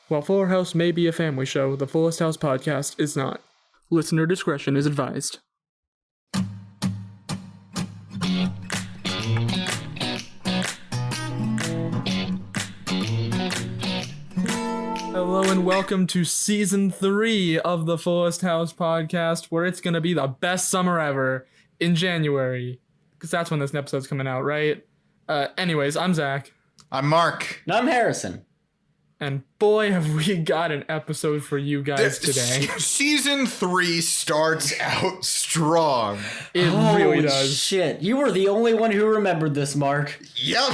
While Fuller House may be a family show, the Fullest House podcast is not. Listener discretion is advised. Hello and welcome to Season 3 of the Fullest House podcast, where it's going to be the best summer ever in January. Because that's when this episode's coming out, right? Anyways, I'm Zach. I'm Mark. And I'm Harrison. And boy, have we got an episode for you guys today. Season 3 starts out strong. It really does. Shit, you were the only one who remembered this, Mark. Yep.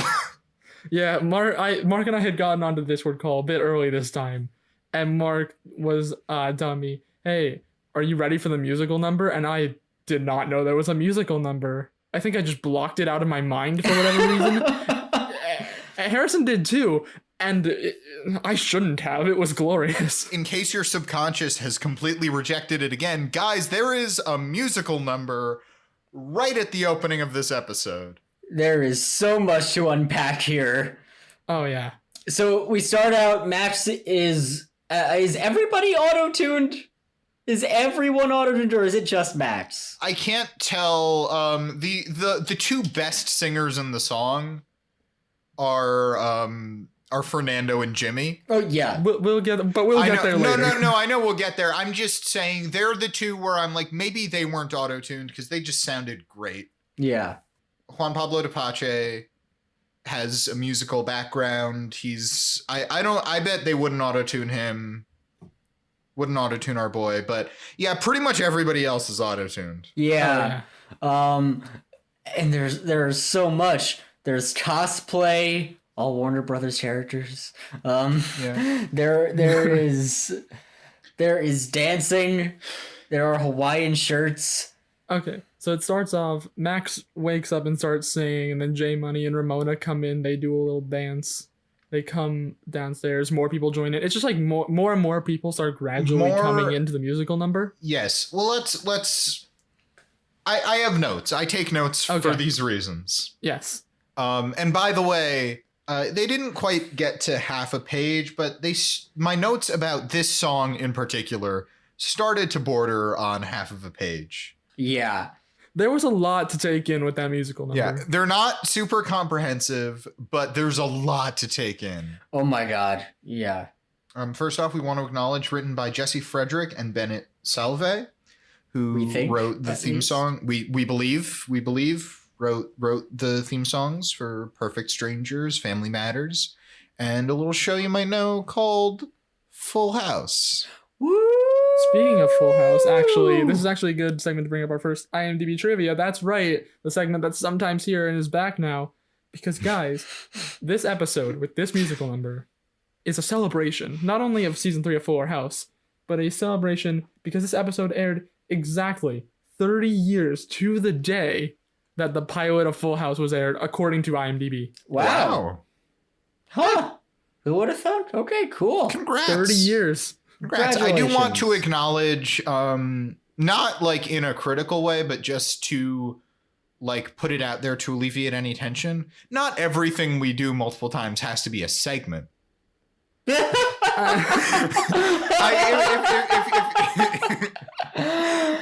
Yeah, Mark and I had gotten onto the Discord call a bit early this time. And Mark was telling me, hey, are you ready for the musical number? And I did not know there was a musical number. I think I just blocked it out of my mind for whatever reason. Harrison did too. And I shouldn't have. It was glorious. In case your subconscious has completely rejected it again, guys, there is a musical number right at the opening of this episode. There is so much to unpack here. Oh, yeah. So we start out, Max is everybody auto-tuned? Is everyone auto-tuned or is it just Max? I can't tell. The two best singers in the song are Fernando and Jimmy. Oh yeah, we'll get there later. No, I know we'll get there. I'm just saying they're the two where I'm like, maybe they weren't auto-tuned because they just sounded great. Yeah. Juan Pablo Di Pace has a musical background. I bet they wouldn't auto-tune him. Wouldn't auto-tune our boy, but yeah, pretty much everybody else is auto-tuned. Yeah. And there's so much. There's cosplay. All Warner Brothers characters. Yeah. There is dancing. There are Hawaiian shirts. Okay, so it starts off. Max wakes up and starts singing, and then J Money and Ramona come in. They do a little dance. They come downstairs. More people join in. It's just like more and more people start gradually coming into the musical number. Yes. Well, let's. I have notes. I take notes for these reasons. Yes. And by the way. They didn't quite get to half a page, but my notes about this song in particular started to border on half of a page. Yeah. There was a lot to take in with that musical number. Yeah, they're not super comprehensive, but there's a lot to take in. Oh my God. Yeah. First off, we want to acknowledge written by Jesse Frederick and Bennett Salve, who wrote the theme song. We believe wrote the theme songs for Perfect Strangers, Family Matters, and a little show you might know called Full House. Woo! Speaking of Full House, actually, this is actually a good segment to bring up our first IMDb trivia. That's right, the segment that's sometimes here and is back now. Because, guys, this episode with this musical number is a celebration, not only of Season 3 of Fuller House, but a celebration because this episode aired exactly 30 years to the day that the pilot of Full House was aired, according to IMDb. Wow. Huh. Who would have thought? Okay, cool. Congrats. 30 years. Congrats. I do want to acknowledge, not like in a critical way, but just to like put it out there to alleviate any tension. Not everything we do multiple times has to be a segment.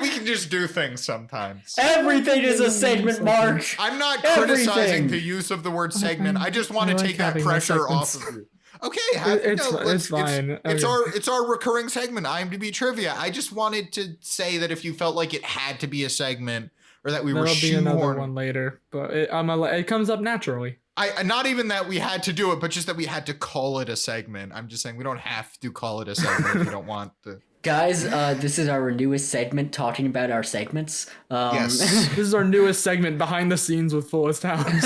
We can just do things sometimes. Everything is a segment, Mark. I'm not criticizing the use of the word segment. I just want to take that pressure off of you. Okay, it's fine. It's our recurring segment, IMDb trivia. I just wanted to say that if you felt like it had to be a segment or that we were shoehorned. There'll be another one later, but it comes up naturally. Not even that we had to do it, but just that we had to call it a segment. I'm just saying we don't have to call it a segment if you don't want to. Guys, this is our newest segment talking about our segments. Yes. This is our newest segment, Behind the Scenes with Fullest House.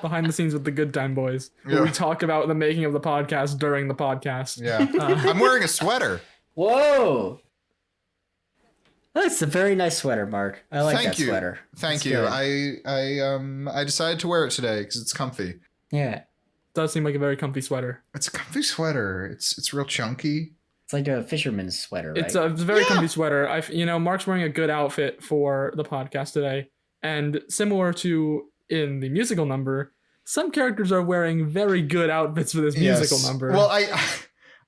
Behind the Scenes with the Good Time Boys. Where we talk about the making of the podcast during the podcast. Yeah. I'm wearing a sweater. Whoa. That's a very nice sweater, Mark. I like that sweater. Thank you. I decided to wear it today because it's comfy. Yeah. It does seem like a very comfy sweater. It's a comfy sweater. It's real chunky. It's like a fisherman's sweater, right? It's a very comfy sweater. Mark's wearing a good outfit for the podcast today. And similar to in the musical number, some characters are wearing very good outfits for this musical number. Well,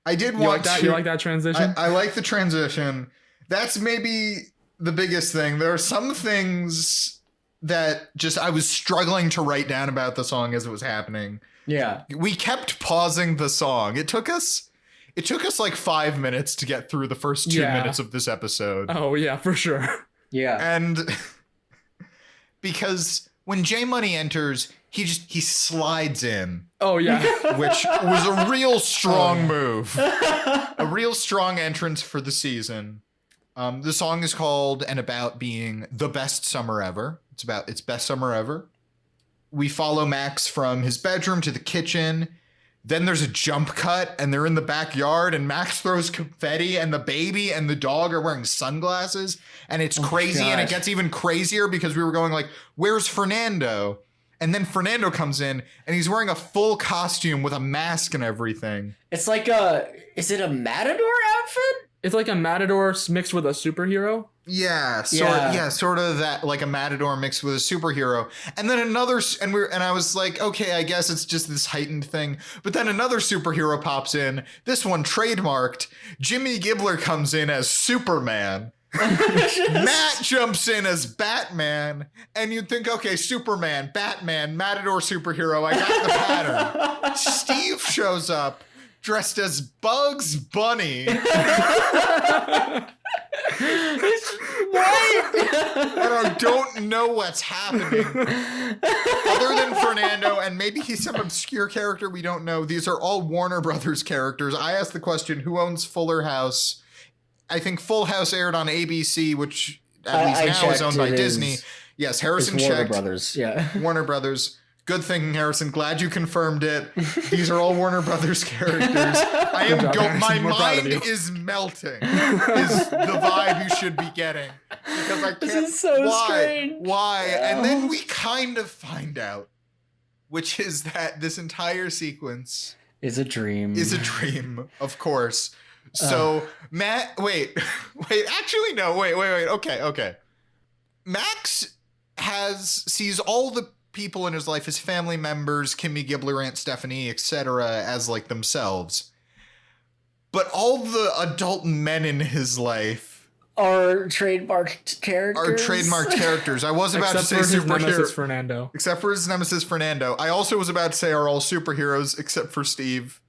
I did You want like that? to. You like that transition? I like the transition. That's maybe the biggest thing. There are some things that just I was struggling to write down about the song as it was happening. Yeah. We kept pausing the song. It took us like 5 minutes to get through the first 2 minutes of this episode. Oh yeah, for sure. Yeah. And because when J Money enters, he slides in. Oh yeah. Which was a real strong move. A real strong entrance for the season. The song is called and about being the best summer ever. It's about its best summer ever. We follow Max from his bedroom to the kitchen. Then there's a jump cut and they're in the backyard and Max throws confetti and the baby and the dog are wearing sunglasses and it's crazy. And it gets even crazier because we were going like, where's Fernando? And then Fernando comes in and he's wearing a full costume with a mask and everything. It's like is it a matador outfit? It's like a matador mixed with a superhero. Yeah, sort of that, like a matador mixed with a superhero. And then and I was like, okay, I guess it's just this heightened thing. But then another superhero pops in, this one trademarked. Jimmy Gibbler comes in as Superman. Matt jumps in as Batman, and you'd think, okay, Superman, Batman, Matador superhero, I got the pattern. Steve shows up dressed as Bugs Bunny. What? And I don't know what's happening. Other than Fernando, and maybe he's some obscure character we don't know. These are all Warner Brothers characters. I asked the question, who owns Fuller House? I think Full House aired on ABC, which at least now is owned by Disney. Yes, Harrison checked. Warner Brothers, yeah. Warner Brothers. Good thinking, Harrison. Glad you confirmed it. These are all Warner Brothers characters. My mind is melting. Is the vibe you should be getting. Because I can't. This is so strange. Why? Yeah. And then we kind of find out, which is that this entire sequence is a dream. Is a dream, of course. So Matt, wait. Actually, no. Wait. Okay. Max sees all the people in his life, his family members, Kimmy Gibbler, Aunt Stephanie, etc., as like themselves. But all the adult men in his life are trademarked characters. I was about to say superhero. Nemesis Fernando. Except for his nemesis Fernando. I also was about to say are all superheroes except for Steve.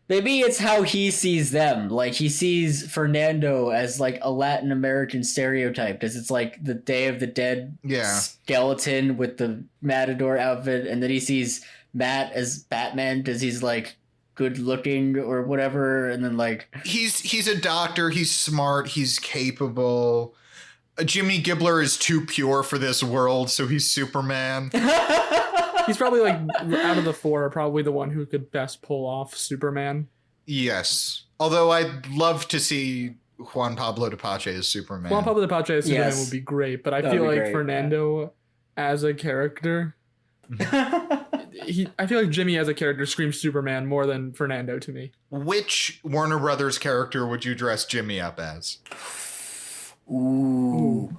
Maybe it's how he sees them. Like, he sees Fernando as, like, a Latin American stereotype, because it's, like, the Day of the Dead skeleton with the matador outfit, and then he sees Matt as Batman, because he's, like, good-looking or whatever, and then, like... He's a doctor, he's smart, he's capable. Jimmy Gibbler is too pure for this world, so he's Superman. He's probably, like, out of the four, probably the one who could best pull off Superman. Yes. Although I'd love to see Juan Pablo Di Pace as Superman. Juan Pablo Di Pace as Superman would be great, but I feel like Fernando as a character... I feel like Jimmy as a character screams Superman more than Fernando to me. Which Warner Brothers character would you dress Jimmy up as? Ooh.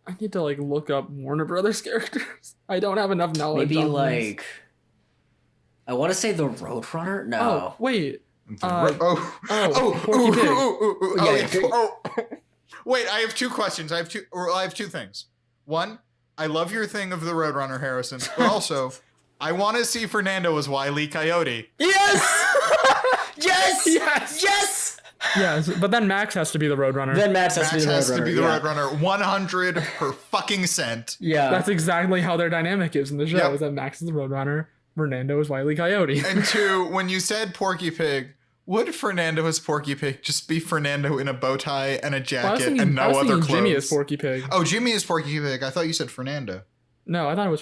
I need to like look up Warner Brothers characters. I don't have enough knowledge. Maybe on like this. I want to say the Roadrunner. No. Oh wait. Wait, I have two questions. I have two things. One, I love your thing of the Roadrunner, Harrison. But also, I want to see Fernando as Wile E. Coyote. Yes. Yes. Yes, but then Max has to be the Roadrunner. Then Max has to be the Roadrunner. 100%. Yeah. That's exactly how their dynamic is in the show, is that Max is the Roadrunner, Fernando is Wile E. Coyote. And two, when you said Porky Pig, would Fernando as Porky Pig just be Fernando in a bow tie and a jacket and no other clothes? Jimmy is Porky Pig. Oh, Jimmy is Porky Pig. I thought you said Fernando. No, I thought we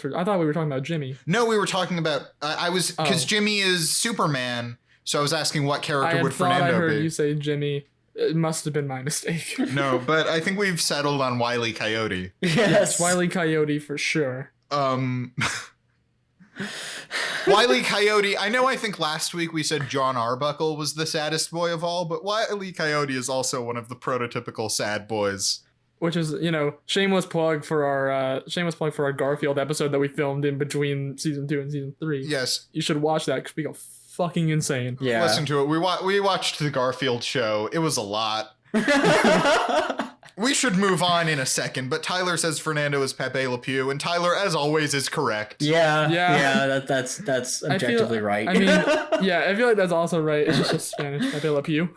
were talking about Jimmy. No, we were talking about because Jimmy is Superman. So I was asking what character would Fernando be. I heard you say Jimmy. It must have been my mistake. No, but I think we've settled on Wile E. Coyote. Yes, Wile E. Coyote for sure. Wile E. Coyote, I think last week we said John Arbuckle was the saddest boy of all, but Wile E. Coyote is also one of the prototypical sad boys. which is, shameless plug for our Garfield episode that we filmed in between season 2 and season 3. Yes. You should watch that because we go fucking insane. Yeah. Listen to it. We watched the Garfield show. It was a lot. We should move on in a second, but Tyler says Fernando is Pepe Le Pew, and Tyler, as always, is correct. Yeah. That's objectively right. I mean, yeah, I feel like that's also right. It's just Spanish, Pepe Le Pew.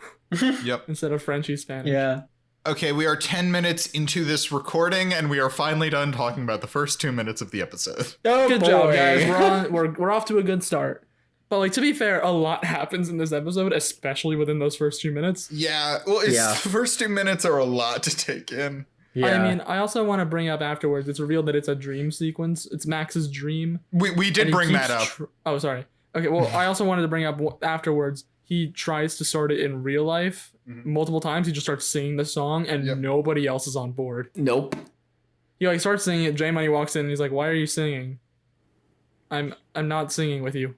Yep. Instead of Frenchy Spanish. Yeah. Okay, we are 10 minutes into this recording, and we are finally done talking about the first 2 minutes of the episode. Oh, good boy. job, guys. We're off to a good start. But, like, to be fair, a lot happens in this episode, especially within those first 2 minutes. Yeah, well, the first 2 minutes are a lot to take in. Yeah. I mean, I also want to bring up afterwards, it's revealed that it's a dream sequence. It's Max's dream. We did bring that up. Oh, sorry. Okay, well, I also wanted to bring up afterwards, he tries to start it in real life multiple times. He just starts singing the song, and nobody else is on board. Nope. He, like, starts singing it. J Money walks in, and he's like, why are you singing? I'm not singing with you.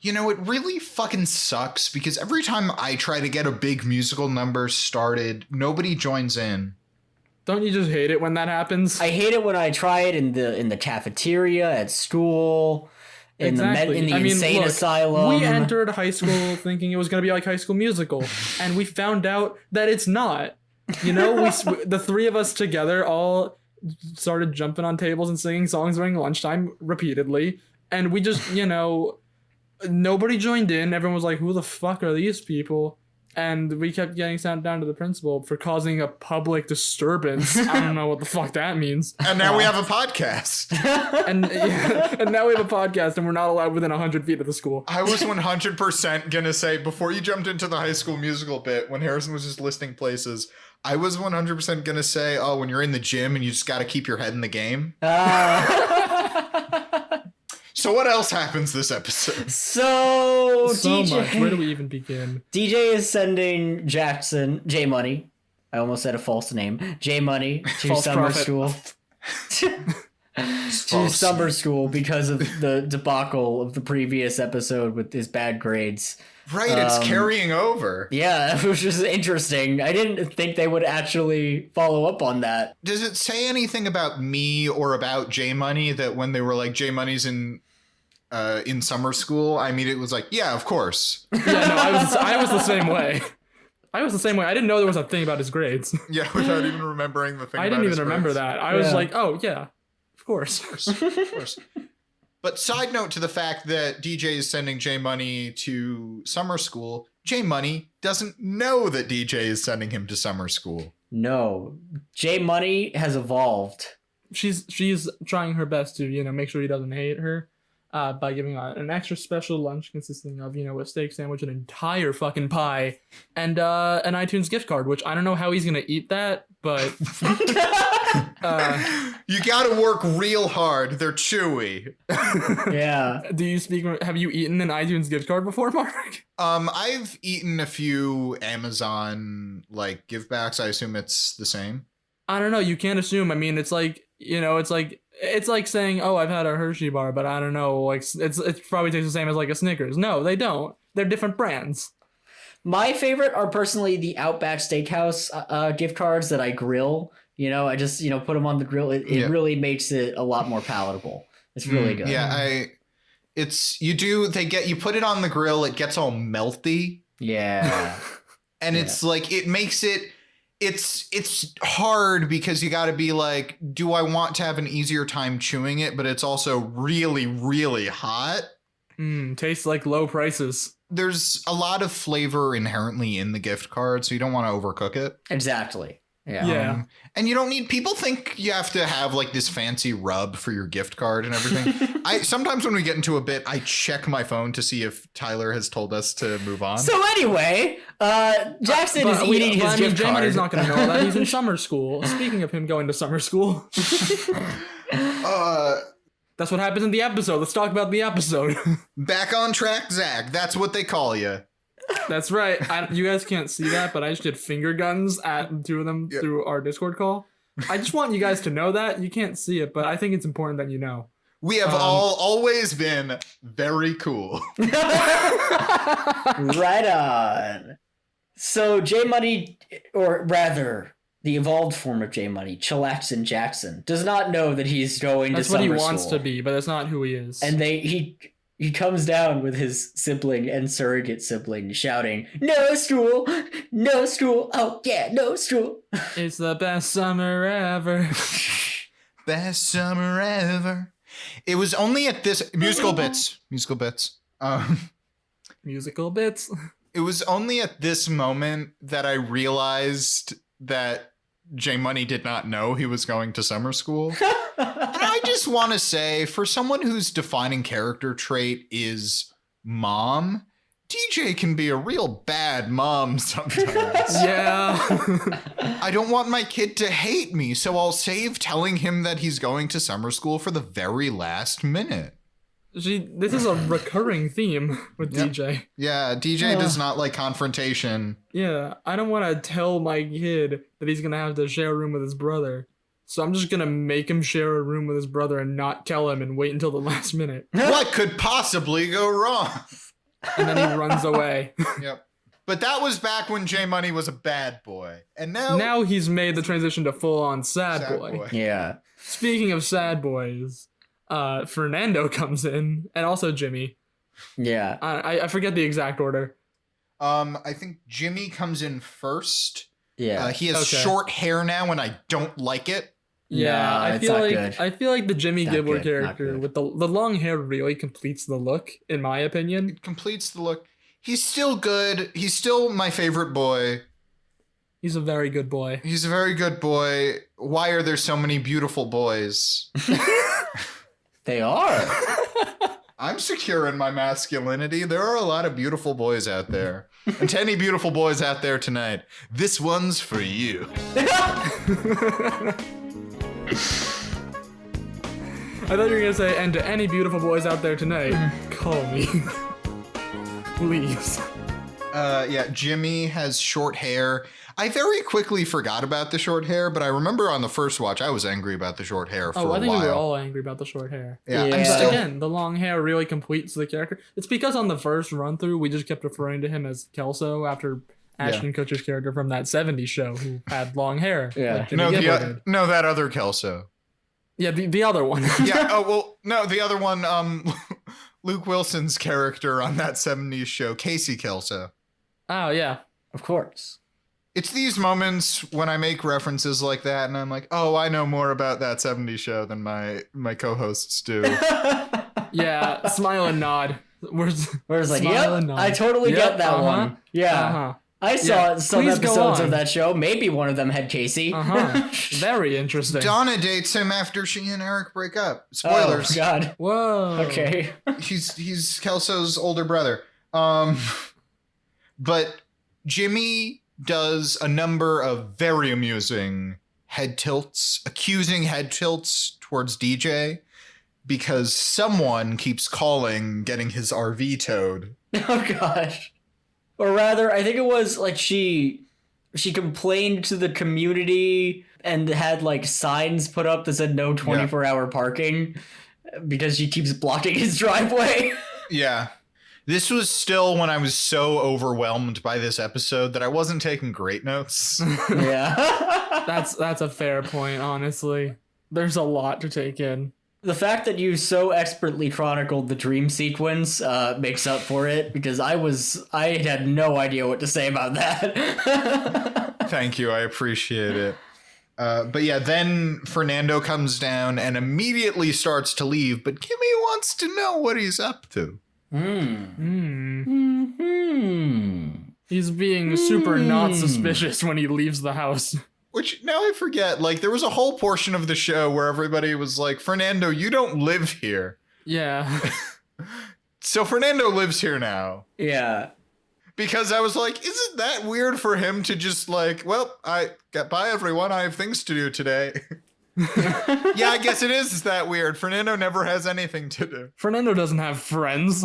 You know, it really fucking sucks because every time I try to get a big musical number started, nobody joins in. Don't you just hate it when that happens? I hate it when I try it in the cafeteria, at school, in the insane asylum. We entered high school thinking it was going to be like High School Musical, and we found out that it's not. You know, the three of us together all started jumping on tables and singing songs during lunchtime repeatedly, and we just, nobody joined in. Everyone was like, who the fuck are these people? And we kept getting sent down to the principal for causing a public disturbance. I don't know what the fuck that means. And now we have a podcast. and now we have a podcast, and we're not allowed within 100 feet of the school. I was 100% going to say, before you jumped into the High School Musical bit, when Harrison was just listing places, I was 100% going to say, oh, when you're in the gym and you just got to keep your head in the game. So what else happens this episode? So DJ, much. Where do we even begin? DJ is sending J Money. I almost said a false name. J Money to False summer prophet. school. to summer school because of the debacle of the previous episode with his bad grades. Right, it's carrying over. Yeah, it was just interesting. I didn't think they would actually follow up on that. Does it say anything about me or about J Money that when they were like, J Money's in summer school, I mean, it was like, yeah, of course. Yeah, no, I was the same way. I didn't know there was a thing about his grades. Yeah, without even remembering the thing. I didn't even remember that. I was like, oh yeah, of course. Of course. But side note to the fact that DJ is sending J Money to summer school, J Money doesn't know that DJ is sending him to summer school. No, J Money has evolved. She's trying her best to make sure he doesn't hate her. By giving an extra special lunch consisting of, a steak sandwich, an entire fucking pie, and an iTunes gift card, which I don't know how he's going to eat that, but... you gotta work real hard. They're chewy. Yeah. Have you eaten an iTunes gift card before, Mark? I've eaten a few Amazon, give backs. I assume it's the same. I don't know. You can't assume. I mean, it's like, it's like saying, oh, I've had a Hershey bar, but I don't know, it probably tastes the same as like a Snickers. No, they don't. They're different brands. My favorite are personally the Outback Steakhouse gift cards that I grill. I just, put them on the grill. It really makes it a lot more palatable. It's really good. Yeah, you put it on the grill, it gets all melty. Yeah. And it's like, it makes it, it's hard because you got to be like, do I want to have an easier time chewing it? But it's also really, really hot. Tastes like low prices. There's a lot of flavor inherently in the gift card, so you don't want to overcook it. Exactly. Yeah. And you don't need, people think you have to have this fancy rub for your gift card and everything. Sometimes when we get into a bit, I check my phone to see if Tyler has told us to move on. So anyway, Jackson is eating his gift card. J-Money's not going to know that. He's in summer school. Speaking of him going to summer school. That's what happens in the episode. Let's talk about the episode. Back on track, Zach. That's what they call you. That's right. You guys can't see that, but I just did finger guns at two of them through our Discord call. I just want you guys to know that. You can't see it, but I think it's important that you know. We have always been very cool. Right on. So J Money, or rather, the evolved form of J Money, Chillaxin Jackson, does not know that he's going to summer school. That's what he wants to be, but that's not who he is. And he comes down with his sibling and surrogate sibling shouting, "No school! No school! Oh yeah, no school!" It's the best summer ever. Best summer ever. It was only at this musical bits. Musical bits. It was only at this moment that I realized that J Money did not know he was going to summer school. And I just want to say, for someone whose defining character trait is mom, DJ can be a real bad mom sometimes. Yeah. I don't want my kid to hate me, so I'll save telling him that he's going to summer school for the very last minute. This is a recurring theme with DJ. Yeah, DJ does not like confrontation. Yeah, I don't want to tell my kid that he's going to have to share a room with his brother. So I'm just going to make him share a room with his brother and not tell him and wait until the last minute. What could possibly go wrong? And then he runs away. Yep. But that was back when J Money was a bad boy. And now he's made the transition to full-on sad boy. Yeah. Speaking of sad boys, Fernando comes in, and also Jimmy. Yeah. I forget the exact order. I think Jimmy comes in first. Yeah. He has short hair now, and I don't like it. Yeah, no, I feel like the Jimmy Gibbler character with the long hair really completes the look, in my opinion. It completes the look. He's still good. He's still my favorite boy. He's a very good boy. He's a very good boy. Why are there so many beautiful boys? They are. I'm secure in my masculinity. There are a lot of beautiful boys out there. And to any beautiful boys out there tonight, this one's for you. I thought you were going to say, and to any beautiful boys out there tonight, call me. Please. Yeah, Jimmy has short hair. I very quickly forgot about the short hair, but I remember on the first watch, I was angry about the short hair for a while. I think we were all angry about the short hair. Yeah. Again, the long hair really completes the character. It's because on the first run through, we just kept referring to him as Kelso after Ashton Kutcher's character from that 70s show who had long hair. Yeah. Like no, that other Kelso. Yeah, the other one. Yeah. Oh, well, no, the other one, Luke Wilson's character on that 70s show, Casey Kelso. Oh, yeah. Of course. It's these moments when I make references like that and I'm like, oh, I know more about that 70s show than my co-hosts do. Yeah, smile and nod. Where's like, yep, I totally get that one. Yeah. I saw some episodes of that show. Maybe one of them had Casey. Very interesting. Donna dates him after she and Eric break up. Spoilers. Oh, God. Whoa. Okay. He's Kelso's older brother. But Jimmy does a number of very amusing accusing head tilts towards DJ because someone keeps calling getting his RV towed. Oh, gosh. Or rather, I think it was like she complained to the community and had like signs put up that said no 24-hour parking because she keeps blocking his driveway. Yeah. This was still when I was so overwhelmed by this episode that I wasn't taking great notes. Yeah. That's a fair point, honestly. There's a lot to take in. The fact that you so expertly chronicled the dream sequence makes up for it, because I had no idea what to say about that. Thank you. I appreciate it. But yeah, then Fernando comes down and immediately starts to leave, but Kimmy wants to know what he's up to. He's being super not suspicious when he leaves the house. Which, now I forget, like, there was a whole portion of the show where everybody was like, Fernando, you don't live here. Yeah. So Fernando lives here now. Yeah. Because I was like, isn't that weird for him to just like, well, bye everyone, I have things to do today. Yeah, I guess it is that weird. Fernando never has anything to do. Fernando doesn't have friends.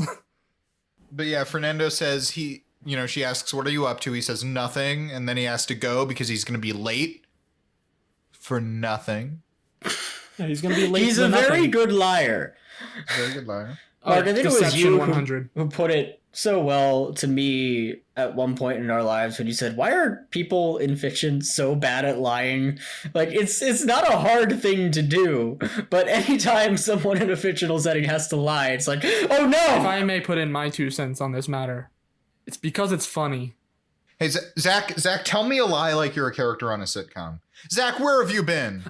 But yeah, Fernando says she asks, what are you up to? He says nothing. And then he has to go because he's going to be late for nothing. Yeah, he's going to be late. He's a very good liar. Very good liar. Mark, I think it was you who put it so well to me at one point in our lives when you said, why are people in fiction so bad at lying? Like, it's not a hard thing to do, but anytime someone in a fictional setting has to lie, it's like, oh no! If I may put in my 2 cents on this matter, it's because it's funny. Hey, Zach, tell me a lie like you're a character on a sitcom. Zach, where have you been?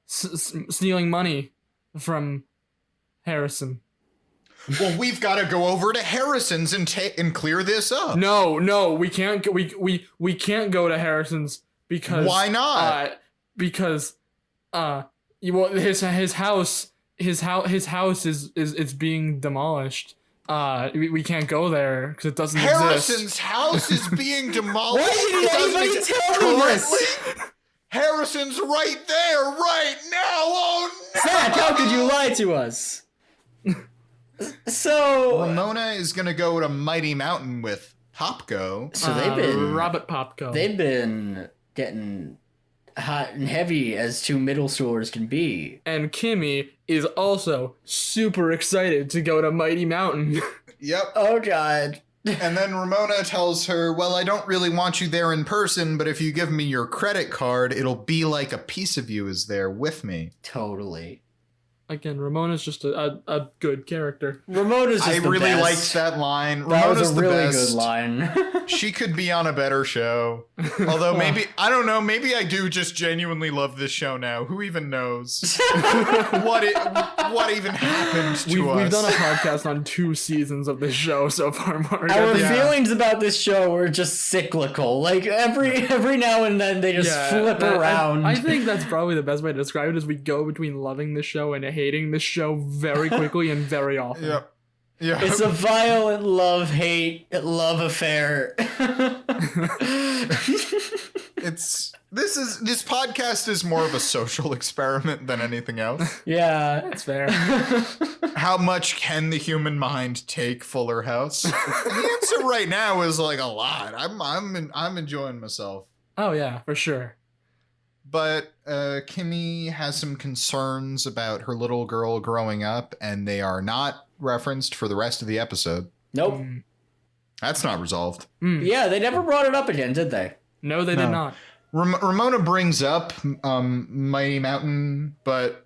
Stealing money from Harrison. Well, we've got to go over to Harrison's and clear this up. No, we can't. We can't go to Harrison's because why not? Because his house is being demolished. We can't go there because it doesn't exist. Harrison's house is being demolished. Why didn't anybody tell me this? Harrison's right there, right now. Oh no! Zach, how could you lie to us? So Ramona is gonna go to Mighty Mountain with Popko. So they've been Robert Popko. They've been getting hot and heavy as 2 middle schoolers can be. And Kimmy is also super excited to go to Mighty Mountain. Yep. Oh god. And then Ramona tells her, well, I don't really want you there in person, but if you give me your credit card, it'll be like a piece of you is there with me. Totally. Again, Ramona's just a good character. Ramona's just I really liked that line. That Ramona's was a the really best. good line. She could be on a better show. Although maybe, I don't know, maybe I do just genuinely love this show now. Who even knows? what even happened to us? We've done a podcast on 2 seasons of this show so far, Mark. Our feelings about this show are just cyclical. Like every now and then they just flip around. I think that's probably the best way to describe it is we go between loving this show and hating this show very quickly and very often. Yep. Yeah. It's a violent love-hate love affair. This podcast is more of a social experiment than anything else. Yeah, that's fair. How much can the human mind take, Fuller House? The answer right now is like a lot. I'm enjoying myself. Oh yeah, for sure. But Kimmy has some concerns about her little girl growing up, and they are not referenced for the rest of the episode. Nope. That's not resolved. Yeah, they never brought it up again, did they? No, they did not. Ramona brings up Mighty Mountain, but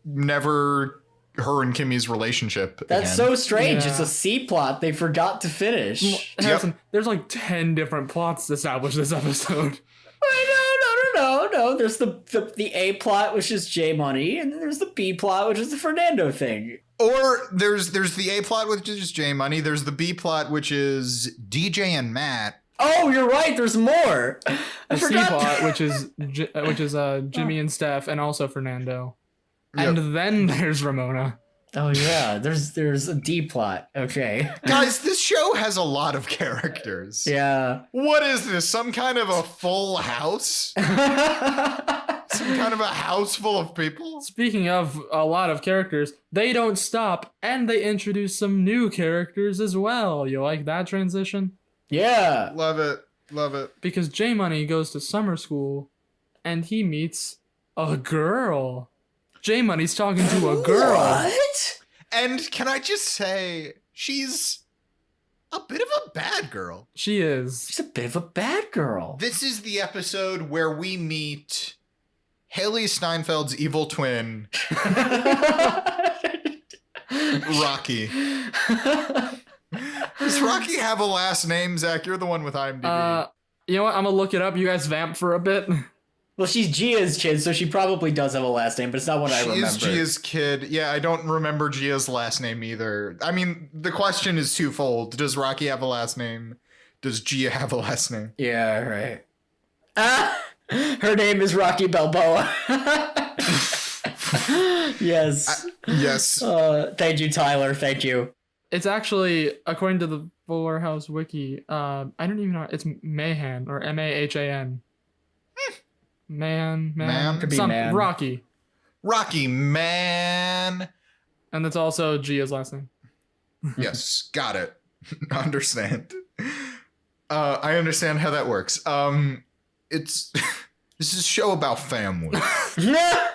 never her and Kimmy's relationship. That's again. so strange. Yeah. It's a C plot they forgot to finish. Harrison, there's like 10 different plots to establish this episode. No. There's the A plot, which is J Money, and then there's the B plot, which is the Fernando thing. Or there's the A plot, which is J Money. There's the B plot, which is DJ and Matt. Oh, you're right. There's more. The C plot, which is Jimmy and Steph, and also Fernando. Yep. And then there's Ramona. Oh yeah, there's a D plot. Okay. Guys, this show has a lot of characters. Yeah. What is this? Some kind of a full house? Some kind of a house full of people? Speaking of a lot of characters, they don't stop, and they introduce some new characters as well. You like that transition? Yeah. Love it. Because J Money goes to summer school, and he meets a girl. J Money's talking to a girl. What? And can I just say, she's a bit of a bad girl. She is. She's a bit of a bad girl. This is the episode where we meet Haley Steinfeld's evil twin, Rocky. Does Rocky have a last name, Zach? You're the one with IMDb. You know what? I'm gonna look it up. You guys vamp for a bit. Well, she's Gia's kid, so she probably does have a last name, but it's not what I remember. She is Gia's kid. Yeah, I don't remember Gia's last name either. I mean, the question is twofold. Does Rocky have a last name? Does Gia have a last name? Yeah, right. Her name is Rocky Balboa. Yes. Yes. Thank you, Tyler. Thank you. It's actually, according to the Fuller House wiki, I don't even know. It's Mahan or Mahan. Man. Could be man. Rocky, man. And that's also Gia's last name. Yes, got it. Understand. I understand how that works. This is a show about family. Yeah.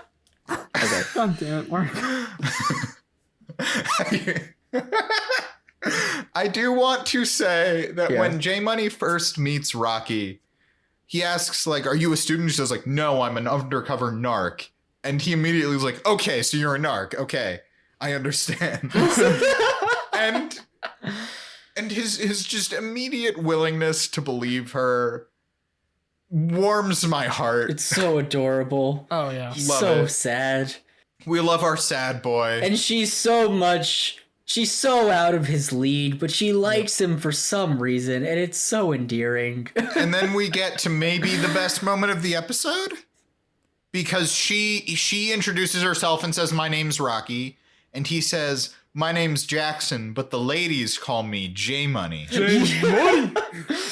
Okay. God damn it, Mark. I do want to say that when J Money first meets Rocky, he asks, like, are you a student? He says, like, no, I'm an undercover narc. And he immediately was like, okay, so you're a narc. Okay, I understand. and his just immediate willingness to believe her warms my heart. It's so adorable. Oh, yeah. So sad. We love our sad boy. And she's so out of his league, but she likes him for some reason, and it's so endearing. And then we get to maybe the best moment of the episode, because she introduces herself and says, my name's Rocky, and he says, my name's Jackson, but the ladies call me J Money. J Money!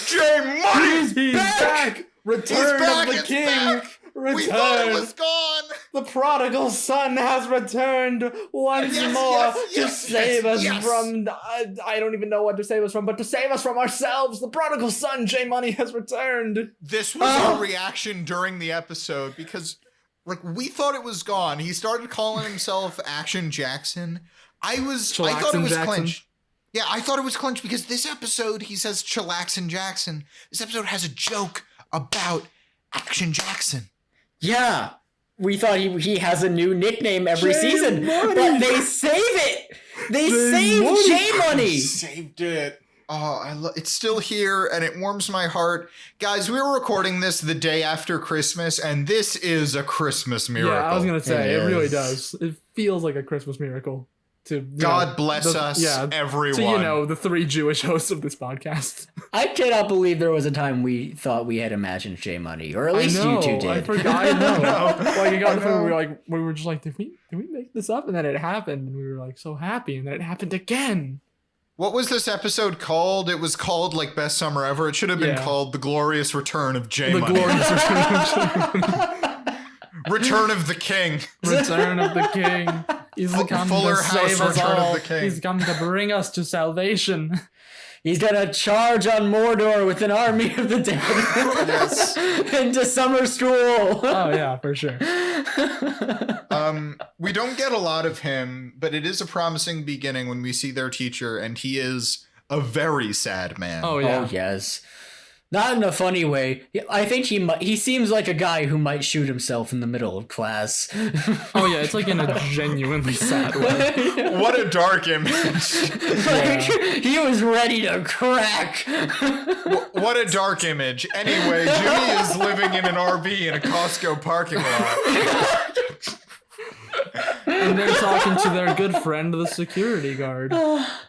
J Money! He's back! Return of the King! Back. Return. We thought it was gone. The prodigal son has returned once more to save us from... I don't even know what to save us from, but to save us from ourselves. The prodigal son, J Money, has returned. This was our reaction during the episode because, like, we thought it was gone. He started calling himself Action Jackson. I thought it was clinched. Yeah, I thought it was clinched because this episode, he says Chillaxin Jackson. This episode has a joke about Action Jackson. Yeah, we thought he has a new nickname every season, but they save it. They saved J Money. Saved it. Oh, it's still here, and it warms my heart, guys. We were recording this the day after Christmas, and this is a Christmas miracle. Yeah, I was gonna say it really does. It feels like a Christmas miracle. God bless us, everyone. To, the three Jewish hosts of this podcast. I cannot believe there was a time we thought we had imagined J Money, or at least you two did. I forgot. I know. Like, it got to the point where we were just like, did we make this up? And then it happened, and we were like so happy, and then it happened again. What was this episode called? It was called like Best Summer Ever. It should have been called The Glorious Return of J Money. The Glorious Return of J Money. Return of the King. Return of the King. He's come to save us all. He's come to bring us to salvation. He's gonna charge on Mordor with an army of the dead. Yes. Into summer school. Oh yeah, for sure. We don't get a lot of him, but it is a promising beginning when we see their teacher, and he is a very sad man. Oh yeah. Oh yes. Not in a funny way. I think he seems like a guy who might shoot himself in the middle of class. Oh yeah, it's like in a genuinely sad way. What a dark image. He was ready to crack. What a dark image. Anyway, Jimmy is living in an RV in a Costco parking lot. And they're talking to their good friend, the security guard.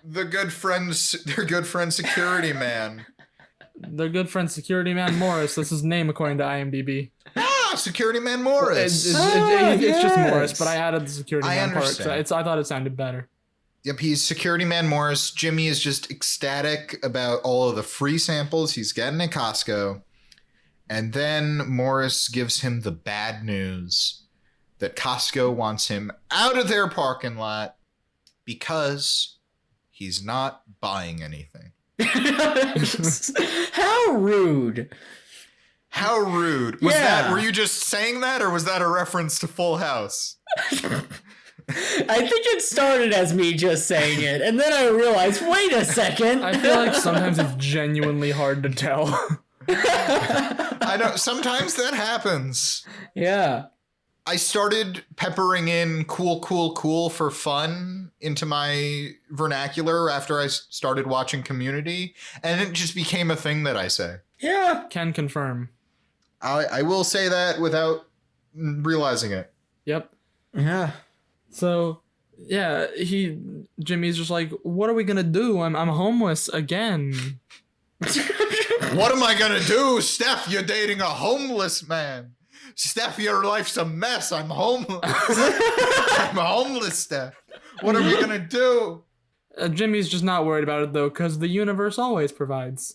Their good friend security man. Their good friend, Security Man Morris. That's his name according to IMDb. Security Man Morris. It's just Morris, but I added the Security Man part. So I thought it sounded better. Yep, he's Security Man Morris. Jimmy is just ecstatic about all of the free samples he's getting at Costco. And then Morris gives him the bad news that Costco wants him out of their parking lot because he's not buying anything. How rude. How rude. Were you just saying that, or was that a reference to Full House? I think it started as me just saying it, and then I realized, wait a second. I feel like sometimes it's genuinely hard to tell. I know, sometimes that happens. Yeah. I started peppering in cool for fun into my vernacular after I started watching Community, and it just became a thing that I say. Yeah. Can confirm. I will say that without realizing it. Yep. Yeah. So, yeah, Jimmy's just like, what are we gonna do? I'm homeless again. What am I gonna do? Steph, you're dating a homeless man. Steph, your life's a mess. I'm homeless. I'm homeless, Steph. What are we going to do? Jimmy's just not worried about it, though, because the universe always provides.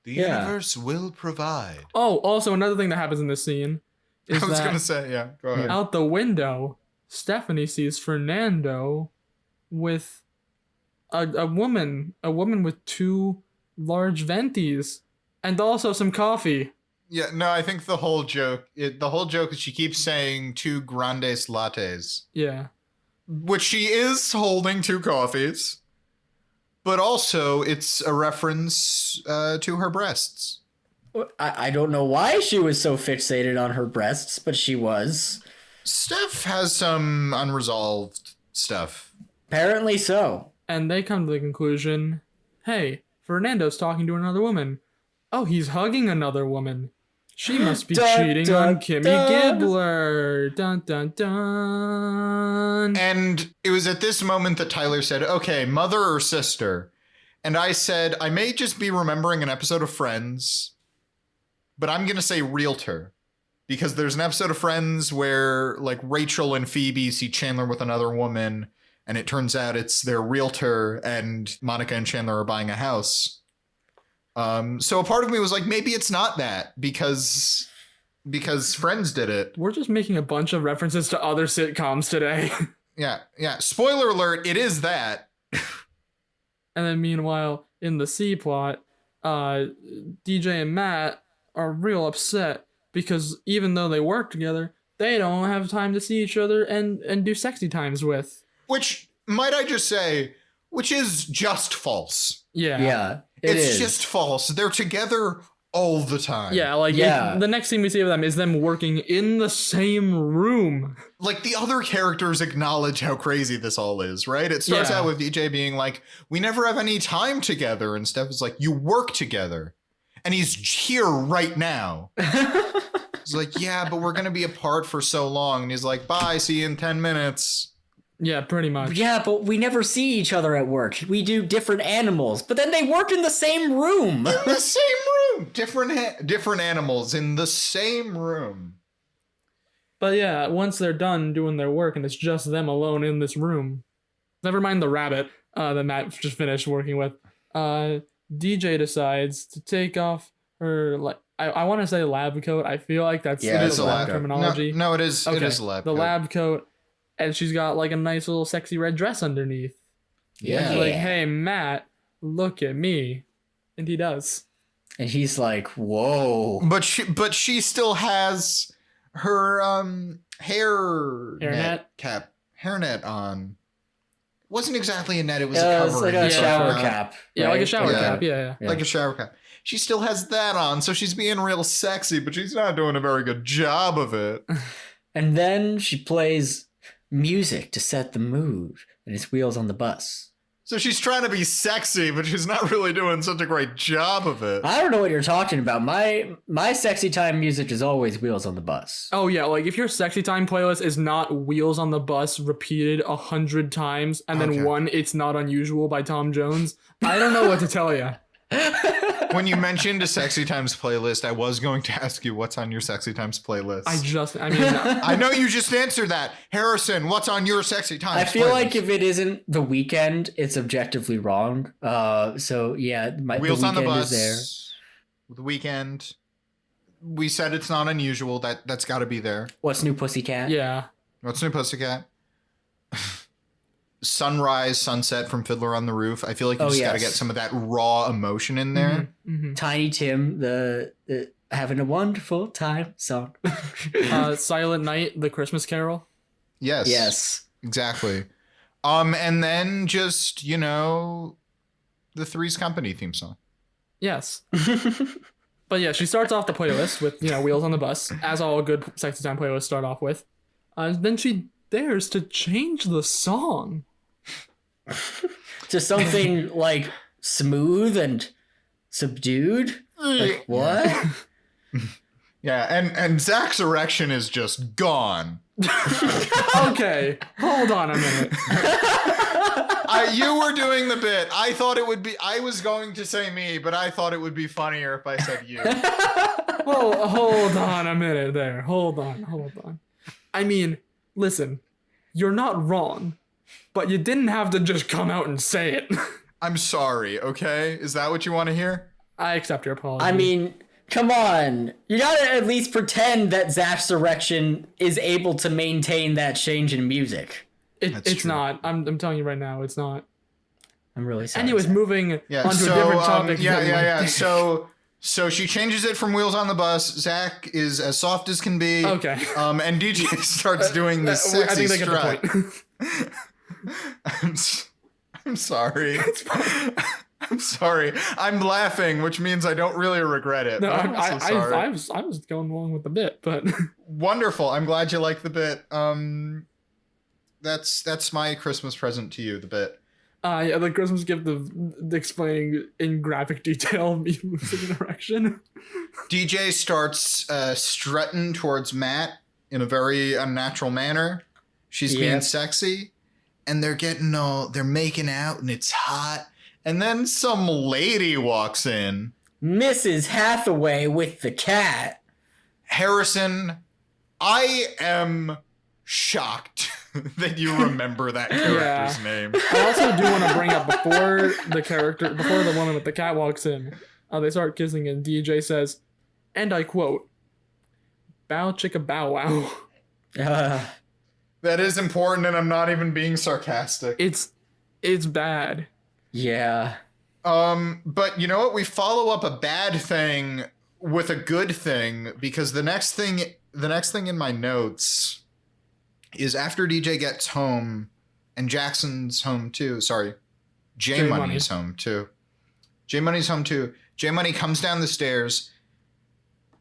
The universe will provide. Oh, also, another thing that happens in this scene is I was going to say, yeah, go ahead. Out the window, Stephanie sees Fernando with a woman with two large ventis and also some coffee. Yeah, no, I think the whole joke is she keeps saying 2 grandes lattes. Yeah. Which she is holding 2 coffees. but also it's a reference to her breasts. I don't know why she was so fixated on her breasts, but she was. Steph has some unresolved stuff. Apparently so. And they come to the conclusion, hey, Fernando's talking to another woman. Oh, he's hugging another woman. She must be cheating on Kimmy Gibbler. Dun, dun, dun. And it was at this moment that Tyler said, okay, mother or sister? And I said, I may just be remembering an episode of Friends, but I'm going to say realtor. Because there's an episode of Friends where like Rachel and Phoebe see Chandler with another woman, and it turns out it's their realtor, and Monica and Chandler are buying a house. So a part of me was like, maybe it's not that because Friends did it. We're just making a bunch of references to other sitcoms today. Yeah. Spoiler alert, it is that. And then meanwhile, in the C plot, DJ and Matt are real upset because even though they work together, they don't have time to see each other and do sexy times with. Which, might I just say, which is just false. Yeah. It's just false. They're together all the time. Yeah, like the next scene we see of them is them working in the same room. Like the other characters acknowledge how crazy this all is, right? It starts out with DJ being like, we never have any time together. And Steph is like, you work together. And he's here right now. He's like, yeah, but we're going to be apart for so long. And he's like, bye, see you in 10 minutes. Yeah, pretty much. Yeah, but we never see each other at work. We do different animals, but then they work in the same room. In the same room. Different animals in the same room. But yeah, once they're done doing their work and it's just them alone in this room. Never mind the rabbit that Matt just finished working with. DJ decides to take off her, like, I want to say lab coat. I feel like that's it is a lab terminology. No, it is. Okay. It is a lab coat. The lab coat. And she's got like a nice little sexy red dress underneath. Yeah. And she's like, hey, Matt, look at me. And he does. And he's like, whoa. But she still has her hairnet on. It wasn't exactly a net, it was a cover. It was like a shower cap. Yeah, like a shower cap. Yeah. Like a shower cap. She still has that on, so she's being real sexy, but she's not doing a very good job of it. And then she plays music to set the mood, and it's Wheels on the Bus. So she's trying to be sexy, but she's not really doing such a great job of it. I don't know what you're talking about. My sexy time music is always Wheels on the Bus. Oh yeah, like if your sexy time playlist is not Wheels on the Bus repeated 100 times, and then one It's Not Unusual by Tom Jones, I don't know what to tell you. When you mentioned a Sexy Times playlist, I was going to ask you what's on your Sexy Times playlist. I know you just answered that. Harrison, what's on your Sexy Times I feel playlist? like if it isn't The Weeknd, it's objectively wrong. So yeah, Wheels on the Bus is there. The Weeknd. We said It's Not Unusual. That's got to be there. What's New Pussycat? Yeah. What's New Pussycat? Sunrise, Sunset from Fiddler on the Roof. I feel like you just got to get some of that raw emotion in there. Mm-hmm. Tiny Tim, the Having a Wonderful Time song. Silent Night, The Christmas Carol. Yes. Exactly. And then just, the Three's Company theme song. Yes. But yeah, she starts off the playlist with, Wheels on the Bus, as all good sexy time playlists start off with. Then she dares to change the song. To something like smooth and subdued. Like what? Yeah, and Zach's erection is just gone. Okay, hold on a minute. You were doing the bit. I was going to say me, but I thought it would be funnier if I said you. Well, hold on a minute there. Hold on. I mean, listen, you're not wrong, but you didn't have to just come out and say it. I'm sorry, okay? Is that what you want to hear? I accept your apology. I mean, come on. You gotta at least pretend that Zach's erection is able to maintain that change in music. It's true. Not. I'm telling you right now, it's not. I'm really sorry. Anyways, moving onto a different topic. Yeah. So she changes it from Wheels on the Bus. Zach is as soft as can be. Okay. And DJ starts doing this sexy strut. I think they get the point. I'm sorry. I'm sorry. I'm laughing, which means I don't really regret it. No, I'm so sorry. I was going along with the bit, but wonderful. I'm glad you like the bit. That's my Christmas present to you, the bit. Yeah, the Christmas gift of explaining in graphic detail me losing an erection. DJ starts strutting towards Matt in a very unnatural manner. She's being sexy, and they're making out, and it's hot. And then some lady walks in. Mrs. Hathaway with the cat. Harrison, I am shocked that you remember that character's name. I also do want to bring up before the woman with the cat walks in, they start kissing and DJ says, and I quote, "Bow chicka bow wow." That is important, and I'm not even being sarcastic. It's bad. Yeah. But you know what? We follow up a bad thing with a good thing, because the next thing in my notes is after DJ gets home, and Jackson's home too. Sorry, J Money's home too. J Money's home too. J Money comes down the stairs.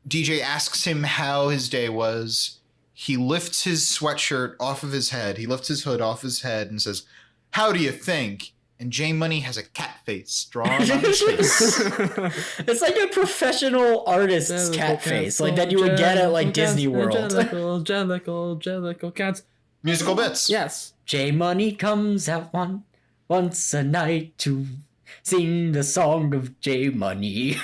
DJ asks him how his day was. He lifts his sweatshirt off of his head. He lifts his hood off his head and says, "How do you think?" And J Money has a cat face drawn on his face. It's like a professional artist's cat face, like that you would get at like Disney World. Jellicle cats. Musical bits. Yes. J Money comes out once a night to sing the song of J Money.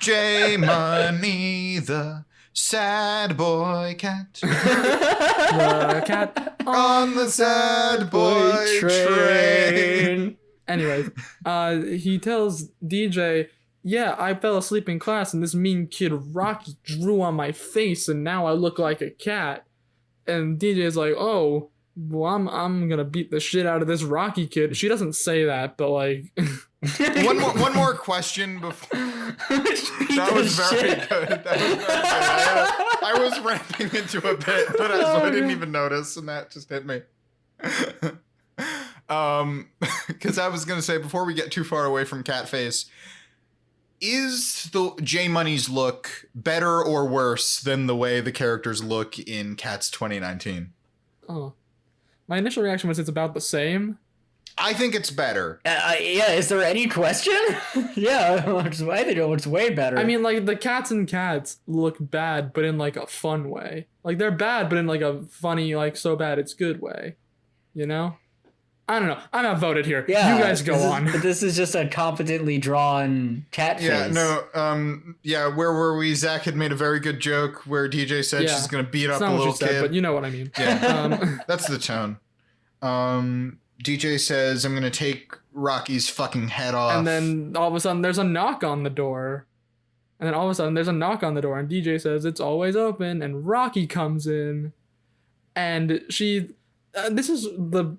J Money, the sad boy cat. The cat on the sad boy train. Anyways, he tells DJ, "Yeah, I fell asleep in class and this mean kid Rocky drew on my face and now I look like a cat." And DJ's like, "Oh, well, I'm gonna beat the shit out of this Rocky kid." She doesn't say that, but like one more question before. That was very good. I was ramping into a bit, but I didn't even notice, and that just hit me. Because I was gonna say, before we get too far away from Catface, is the J Money's look better or worse than the way the characters look in Cats 2019? Oh, my initial reaction was it's about the same. I think it's better. Yeah, is there any question? Yeah, I think it's way better. I mean, like, the cats and cats look bad, but in, like, a fun way. Like, they're bad, but in, like, a funny, like, so bad it's good way. You know? I don't know. I'm outvoted here. Yeah, you guys go on. This is just a competently drawn cat face. Yeah, no, where were we? Zach had made a very good joke where DJ said she's going to beat up a little kid. Said, but you know what I mean. Yeah, that's the tone. DJ says, "I'm going to take Rocky's fucking head off." And then all of a sudden there's a knock on the door. And DJ says, "It's always open." And Rocky comes in. And she... this is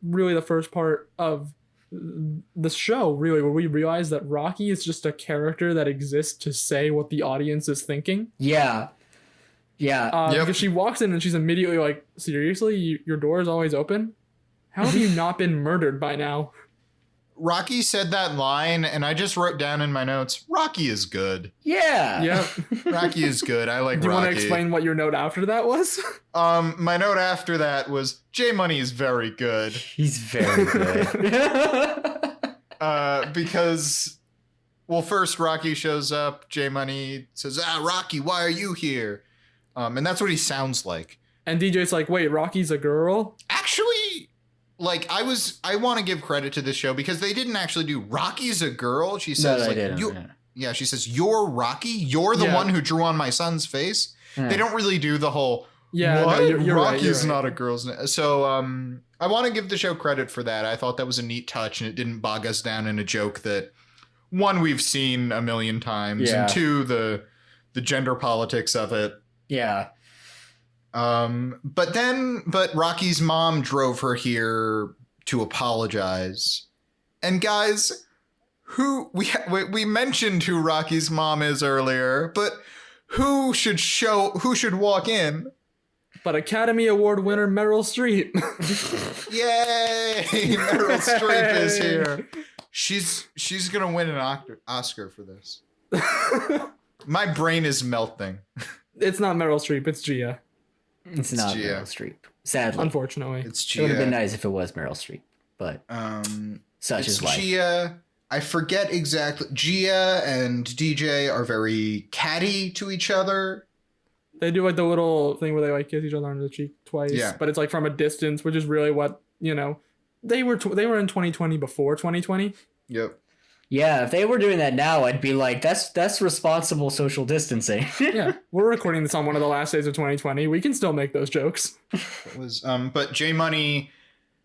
really the first part of the show, really, where we realize that Rocky is just a character that exists to say what the audience is thinking. Yeah. Yeah. Because she walks in and she's immediately like, "Seriously? Your door is always open? How have you not been murdered by now?" Rocky said that line, and I just wrote down in my notes, Rocky is good. Yeah. Yep. Rocky is good. I like Rocky. Do you want to explain what your note after that was? My note after that was, J Money is very good. He's very good. Because, well, first Rocky shows up, J Money says, "Rocky, why are you here?" And that's what he sounds like. And DJ's like, "Wait, Rocky's a girl?" Actually... Like, I want to give credit to this show because they didn't actually do Rocky's a girl. She says, she says, "You're Rocky? You're the one who drew on my son's face?" Yeah. They don't really do the whole, you're Rocky's right. Not a girl's name. So, I want to give the show credit for that. I thought that was a neat touch and it didn't bog us down in a joke that, one, we've seen a million times, and two, the gender politics of it. Yeah. But Rocky's mom drove her here to apologize. And guys, we mentioned who Rocky's mom is earlier, but who should walk in but Academy Award winner Meryl Streep. Yay! Meryl Streep is here. She's gonna win an Oscar for this. My brain is melting. It's not Meryl Streep. It's Gia. It's not Gia. Meryl Streep. Sadly, Unfortunately, It's it Gia. would have been nice if it was Meryl Streep, but such is life. Gia. I forget exactly. Gia and DJ are very catty to each other. they do like the little thing where they like kiss each other on the cheek twice. Yeah. But it's like from a distance, which is really what they were in 2020 before 2020. Yep. Yeah, if they were doing that now, I'd be like, that's responsible social distancing. Yeah, we're recording this on one of the last days of 2020. We can still make those jokes. It was but J Money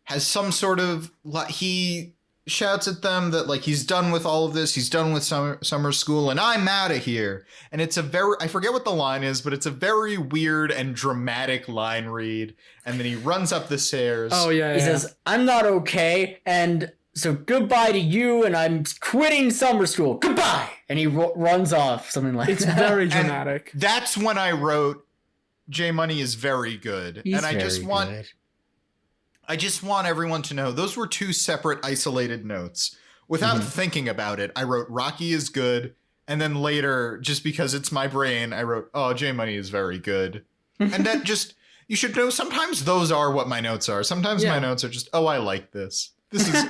has some sort of, he shouts at them that like he's done with all of this, he's done with summer school, and I'm out of here. And it's a very, I forget what the line is, but it's a very weird and dramatic line read. And then he runs up the stairs. Oh yeah, He says, I'm not okay, and so goodbye to you, and I'm quitting summer school. Goodbye! And he runs off, something like it's that. very dramatic. And that's when I wrote, J Money is very good. He's and I very just want good. I just want everyone to know those were two separate isolated notes. Without thinking about it, I wrote Rocky is good. And then later, just because it's my brain, I wrote, oh, J Money is very good. And that just, you should know, sometimes those are what my notes are. Sometimes my notes are just, oh, I like this. This is,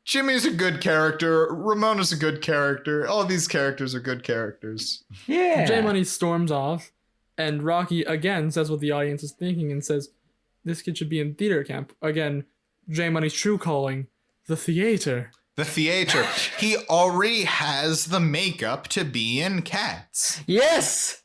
Jimmy's a good character. Ramona's a good character. All these characters are good characters. Yeah. J Money storms off, and Rocky again says what the audience is thinking and says, this kid should be in theater camp. Again, J Money's true calling, the theater. The theater. He already has the makeup to be in Cats. Yes!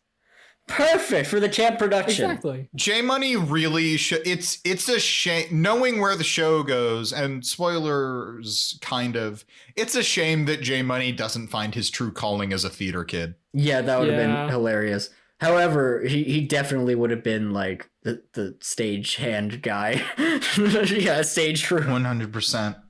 Perfect for the camp production. Exactly. J Money really should. It's a shame, knowing where the show goes, and spoilers kind of. It's a shame that J Money doesn't find his true calling as a theater kid. Yeah, that would have been hilarious. However, he definitely would have been like the stage hand guy. Yeah, stage crew. 100%.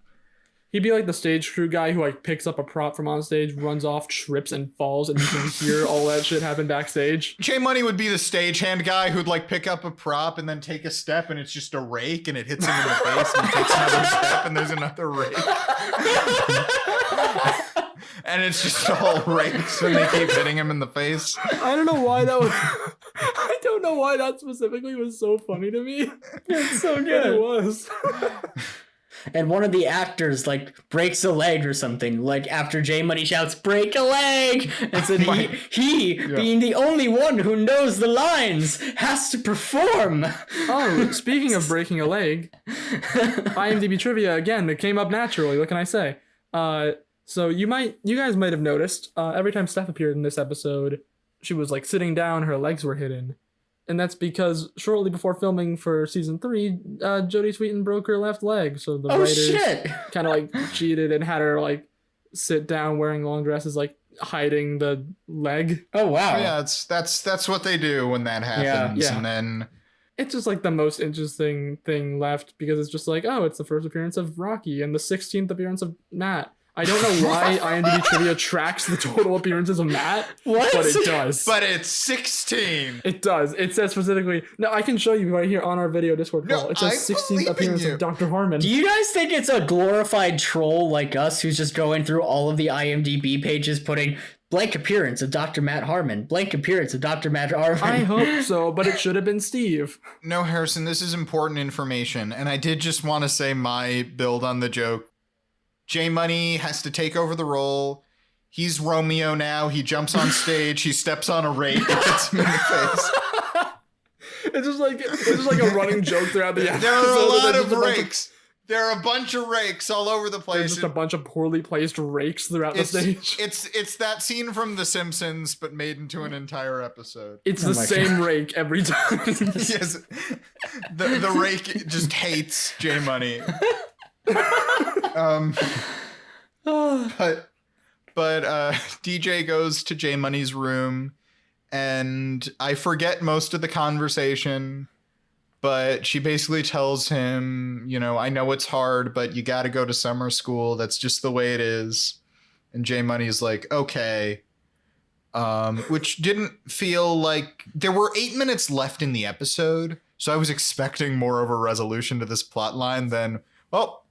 He'd be like the stage crew guy who like picks up a prop from on stage, runs off, trips and falls, and you can hear all that shit happen backstage. J Money would be the stagehand guy who'd like pick up a prop and then take a step, and it's just a rake, and it hits him in the face, and he takes another step, and there's another rake. And it's just all rakes when they keep hitting him in the face. I don't know why that was. I don't know why that specifically was so funny to me. It's so But good. it was. And one of the actors like breaks a leg or something, like after J Money shouts break a leg, and so he being the only one who knows the lines has to perform. Oh, speaking of breaking a leg, IMDb trivia again, it came up naturally. What can I say? So you guys might have noticed every time Steph appeared in this episode, she was like sitting down, her legs were hidden. And that's because shortly before filming for season 3, Jodie Sweetin broke her left leg. So the writers kind of like cheated and had her like sit down wearing long dresses, like hiding the leg. Oh wow! Yeah, that's what they do when that happens. Yeah. And then It's just like the most interesting thing left because it's just like, oh, it's the first appearance of Rocky and the 16th appearance of Matt. I don't know why IMDb trivia tracks the total appearances of Matt, What? but it does. but it's 16. It does. It says specifically. No, I can show you right here on our video Discord call. No, It says I 16th believe in appearance you. of Dr. Harmon. Do you guys think it's a glorified troll like us who's just going through all of the IMDb pages putting blank appearance of Dr. Matt Harmon, blank appearance of Dr. Matt Harmon? I hope so, but it should have been Steve. No, Harrison, this is important information, and I did just want to say my build on the joke. J Money has to take over the role. He's Romeo now. He jumps on stage. He steps on a rake. It hits him in the face. It's just like a running joke throughout the episode. There are a lot There's of just rakes. There are a bunch of rakes all over the place. There's just a bunch of poorly placed rakes throughout the stage. It's that scene from The Simpsons, but made into an entire episode. It's Oh the my same rake every time. Yes, the rake just hates J Money. But DJ goes to J Money's room, and I forget most of the conversation, but she basically tells him, you know, I know it's hard, but you got to go to summer school. That's just the way it is. And J Money's like, okay. Which didn't feel like there were 8 minutes left in the episode. So I was expecting more of a resolution to this plot line than, well,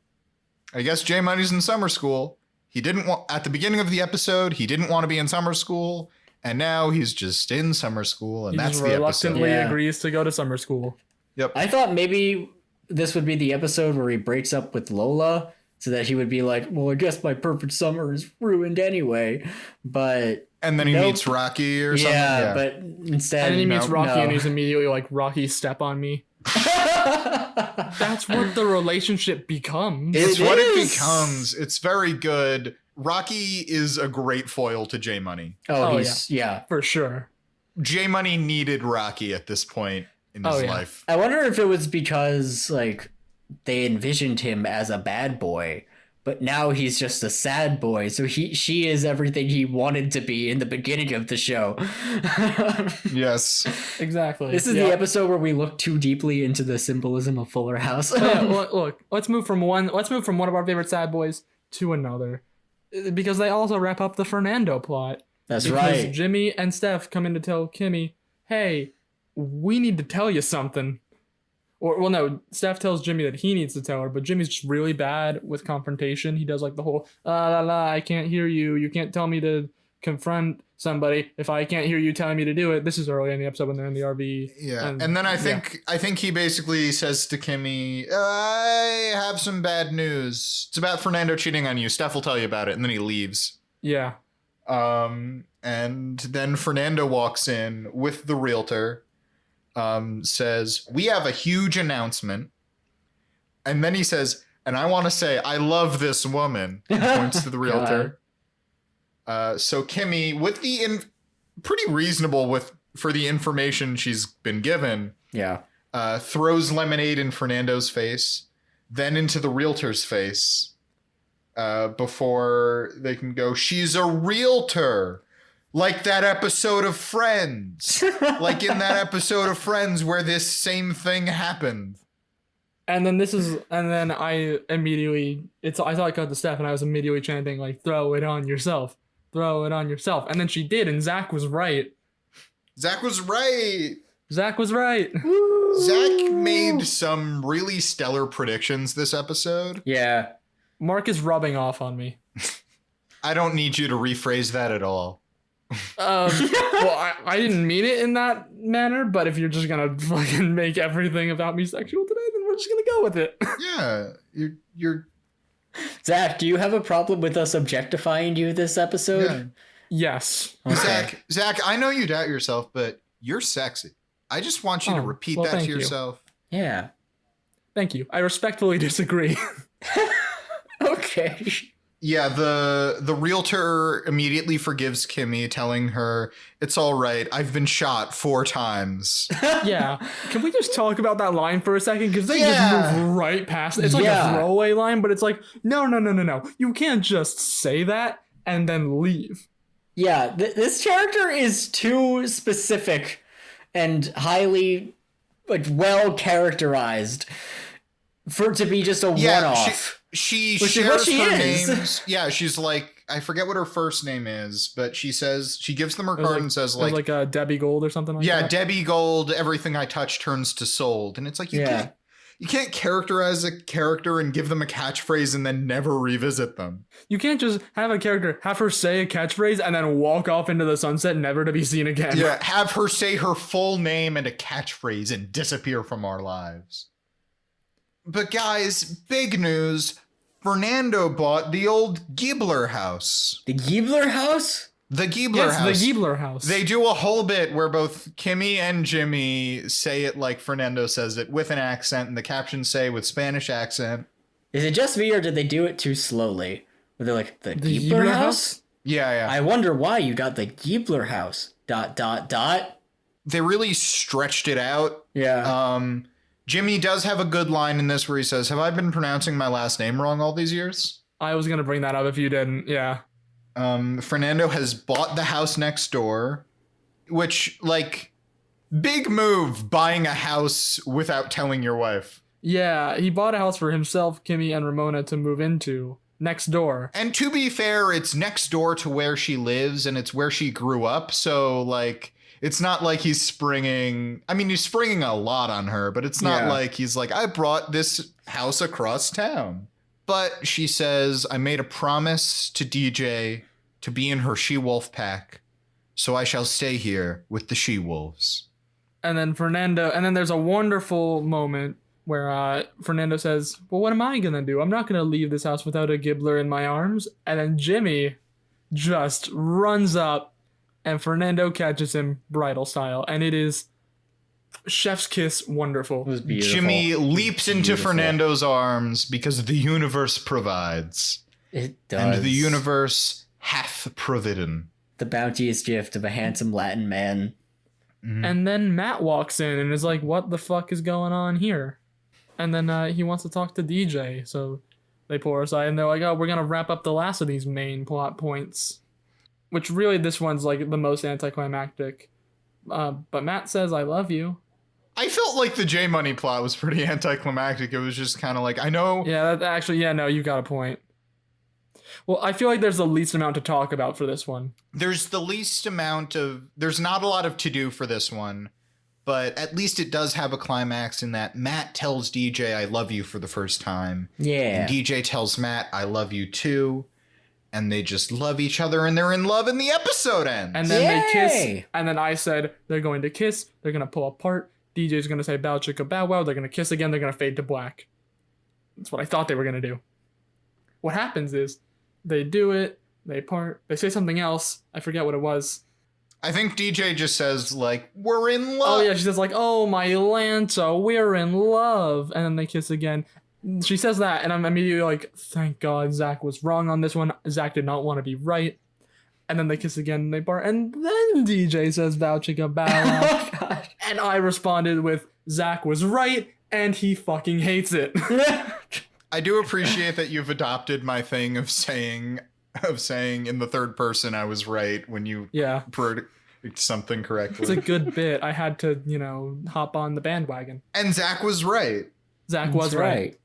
I guess J Money's in summer school. He didn't want, at the beginning of the episode, he didn't want to be in summer school. And now he's just in summer school. And that's the episode. Reluctantly agrees to go to summer school. Yep. I thought maybe this would be the episode where he breaks up with Lola so that he would be like, well, I guess my perfect summer is ruined anyway. But and then he meets Rocky or something. Yeah, but instead... And then he meets Rocky and he's immediately like, Rocky, step on me. That's what the relationship becomes. It's what it becomes. It's very good. Rocky is a great foil to J Money. Oh, for sure. J Money needed Rocky at this point in his life. I wonder if it was because like they envisioned him as a bad boy, but now he's just a sad boy. So she is everything he wanted to be in the beginning of the show. Yes, exactly. This is the episode where we look too deeply into the symbolism of Fuller House. Look, let's move from one of our favorite sad boys to another, because they also wrap up the Fernando plot. That's right. Because Jimmy and Steph come in to tell Kimmy, hey, we need to tell you something. Well, no, Steph tells Jimmy that he needs to tell her, but Jimmy's just really bad with confrontation. He does like the whole, I can't hear you. You can't tell me to confront somebody if I can't hear you telling me to do it. This is early in the episode when they're in the RV. Yeah, and then I think he basically says to Kimmy, I have some bad news. It's about Fernando cheating on you. Steph will tell you about it, and then he leaves. Yeah. And then Fernando walks in with the realtor. Says, we have a huge announcement. And then he says, and I want to say, I love this woman. He points to the realtor. So Kimmy, with the pretty reasonable for the information she's been given, throws lemonade in Fernando's face, then into the realtor's face, before they can go, she's a realtor. Like that episode of Friends. Like in that episode of Friends where this same thing happened. And then I immediately, I thought I cut the Steph and I was immediately chanting like, throw it on yourself. Throw it on yourself. And then she did, and Zach was right. Zach was right. Zach made some really stellar predictions this episode. Yeah. Mark is rubbing off on me. I don't need you to rephrase that at all. Well, I didn't mean it in that manner, but if you're just gonna fucking make everything about me sexual today, then we're just gonna go with it. Yeah, you're. Zach, do you have a problem with us objectifying you this episode? Yeah. Yes. Okay. Zach, I know you doubt yourself, but you're sexy. I just want you to repeat that to yourself. Yeah. Thank you. I respectfully disagree. Okay. Yeah, the realtor immediately forgives Kimmy, telling her, it's all right, I've been shot 4 times. Yeah. Can we just talk about that line for a second? Because they just move right past it. It's like a throwaway line, but it's like, no. You can't just say that and then leave. Yeah, this character is too specific and highly well characterized for it to be just a one-off. She shares her names. Yeah, she's like, I forget what her first name is, but she gives them her card and says like a Debbie Gold or something like that. Yeah, Debbie Gold, everything I touch turns to sold. And it's like, you can't characterize a character and give them a catchphrase and then never revisit them. You can't just have a character, have her say a catchphrase and then walk off into the sunset, never to be seen again. Yeah, have her say her full name and a catchphrase and disappear from our lives. But guys, big news. Fernando bought the old Giebler house. The Giebler house? The Giebler house. The Giebler house. They do a whole bit where both Kimmy and Jimmy say it like Fernando says it with an accent, and the captions say with Spanish accent. Is it just me, or did they do it too slowly? Were they like, the Giebler house? Yeah. I wonder why you got the Giebler house. ... They really stretched it out. Yeah. Jimmy does have a good line in this where he says, have I been pronouncing my last name wrong all these years? I was going to bring that up if you didn't. Yeah. Fernando has bought the house next door, which, like, big move, buying a house without telling your wife. Yeah, he bought a house for himself, Kimmy, and Ramona to move into next door. And to be fair, it's next door to where she lives and it's where she grew up. So, like, It's not like he's springing. I mean, he's springing a lot on her, but it's not like he's like, I brought this house across town. But she says, I made a promise to DJ to be in her she-wolf pack, so I shall stay here with the she-wolves. And then there's a wonderful moment where Fernando says, well, what am I going to do? I'm not going to leave this house without a Gibbler in my arms. And then Jimmy just runs up and Fernando catches him bridal style. And it is chef's kiss wonderful. It was beautiful. Jimmy leaps into Fernando's arms because the universe provides. It does. And the universe hath providen. The bounteous gift of a handsome Latin man. Mm-hmm. And then Matt walks in and is like, what the fuck is going on here? And then he wants to talk to DJ. So they pull aside and they're like, oh, we're going to wrap up the last of these main plot points. Which really, this one's like the most anticlimactic. But Matt says, I love you. I felt like the J Money plot was pretty anticlimactic. It was just kind of like, I know. Yeah, no, you got a point. Well, I feel like there's the least amount to talk about for this one. There's not a lot of to do for this one, but at least it does have a climax in that Matt tells DJ, I love you for the first time. Yeah. And DJ tells Matt, I love you too. And they just love each other and they're in love and the episode ends. And then they kiss. And then I said, they're going to kiss. They're going to pull apart. DJ's going to say, bow chicka bow wow. They're going to kiss again. They're going to fade to black. That's what I thought they were going to do. What happens is they do it. They part. They say something else. I forget what it was. I think DJ just says, like, we're in love. Oh, yeah. She says, like, oh, my Lanta, we're in love. And then they kiss again. She says that, and I'm immediately like, thank God Zach was wrong on this one. Zach did not want to be right. And then they kiss again, and they part. And then DJ says, bow chicka bow wow. Oh, gosh. And I responded with, Zach was right, and he fucking hates it. I do appreciate that you've adopted my thing of saying in the third person I was right when you predict something correctly. It's a good bit. I had to, hop on the bandwagon. And Zach was right. Zach was right.